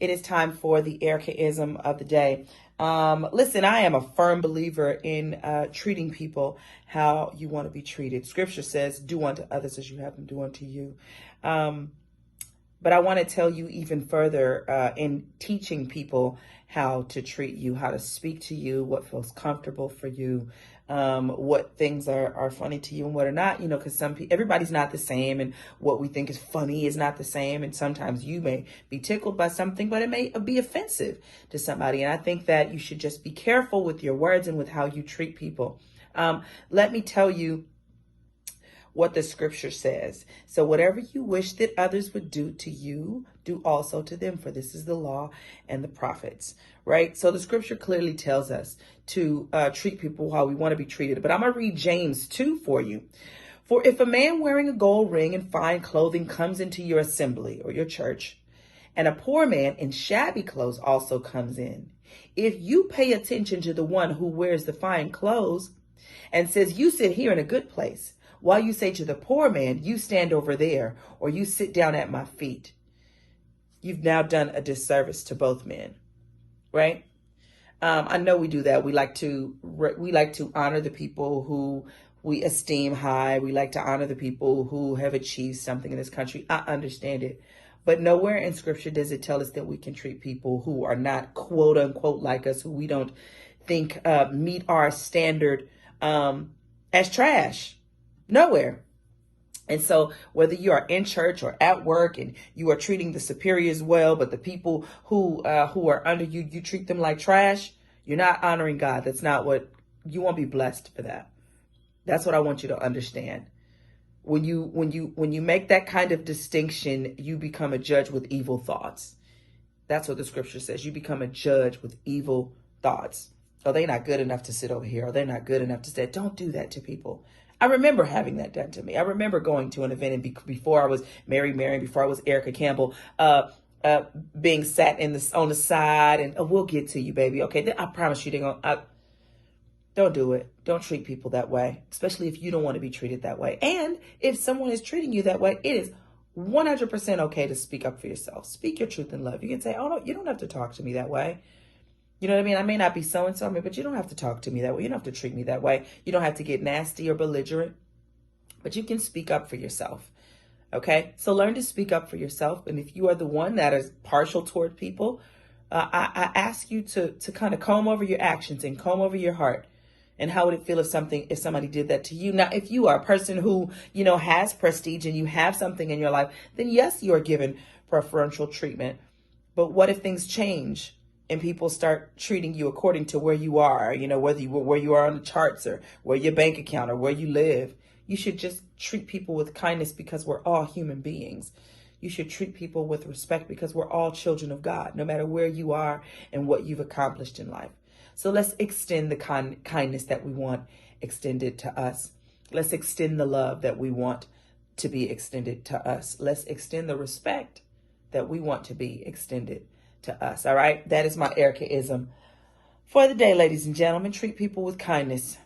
It is time for the Ericaism of the day. Listen, I am a firm believer in treating people how you want to be treated. Scripture says, do unto others as you have them do unto you. But I want to tell you even further in teaching people how to treat you, how to speak to you, what feels comfortable for you, what things are funny to you and what are not, because everybody's not the same, and what we think is funny is not the same. And sometimes you may be tickled by something, but it may be offensive to somebody. And I think that you should just be careful with your words and with how you treat people. Let me tell you what the scripture says. So whatever you wish that others would do to you, do also to them, for this is the law and the prophets, right? So the scripture clearly tells us to treat people how we want to be treated. But I'm going to read James 2 for you. For if a man wearing a gold ring and fine clothing comes into your assembly or your church, and a poor man in shabby clothes also comes in, if you pay attention to the one who wears the fine clothes and says, you sit here in a good place, while you say to the poor man, you stand over there, or you sit down at my feet, you've now done a disservice to both men, right? I know we do that. We like to honor the people who we esteem high. We like to honor the people who have achieved something in this country. I understand it. But nowhere in scripture does it tell us that we can treat people who are not quote unquote like us, who we don't think meet our standard as trash. Nowhere. And so whether you are in church or at work and you are treating the superiors well, but the people who are under you, you treat them like trash, you're not honoring God. That's not what you won't be blessed for that. That's what I want you to understand. When you make that kind of distinction, you become a judge with evil thoughts. That's what the scripture says. You become a judge with evil thoughts. Oh, they're not good enough to sit over here. Or they're not good enough to stay. Don't do that to people. I remember having that done to me. I remember going to an event and before I was Mary, before I was Erica Campbell, being sat on the side and we'll get to you, baby. Okay, I promise you they're gonna. Don't do it. Don't treat people that way, especially if you don't want to be treated that way. And if someone is treating you that way, it is 100% okay to speak up for yourself. Speak your truth in love. You can say, oh no, you don't have to talk to me that way. You know what I mean? I may not be so-and-so, but you don't have to talk to me that way. You don't have to treat me that way. You don't have to get nasty or belligerent, but you can speak up for yourself. Okay? So learn to speak up for yourself. And if you are the one that is partial toward people, I ask you to kind of comb over your actions and comb over your heart. And how would it feel if somebody did that to you? Now, if you are a person who, has prestige and you have something in your life, then yes, you are given preferential treatment. But what if things change? And people start treating you according to where you are, where you are on the charts or where your bank account or where you live. You should just treat people with kindness because we're all human beings. You should treat people with respect because we're all children of God, no matter where you are and what you've accomplished in life. So let's extend the kindness that we want extended to us. Let's extend the love that we want to be extended to us. Let's extend the respect that we want to be extended to us. All right. That is my Ericaism for the day, ladies and gentlemen. Treat people with kindness.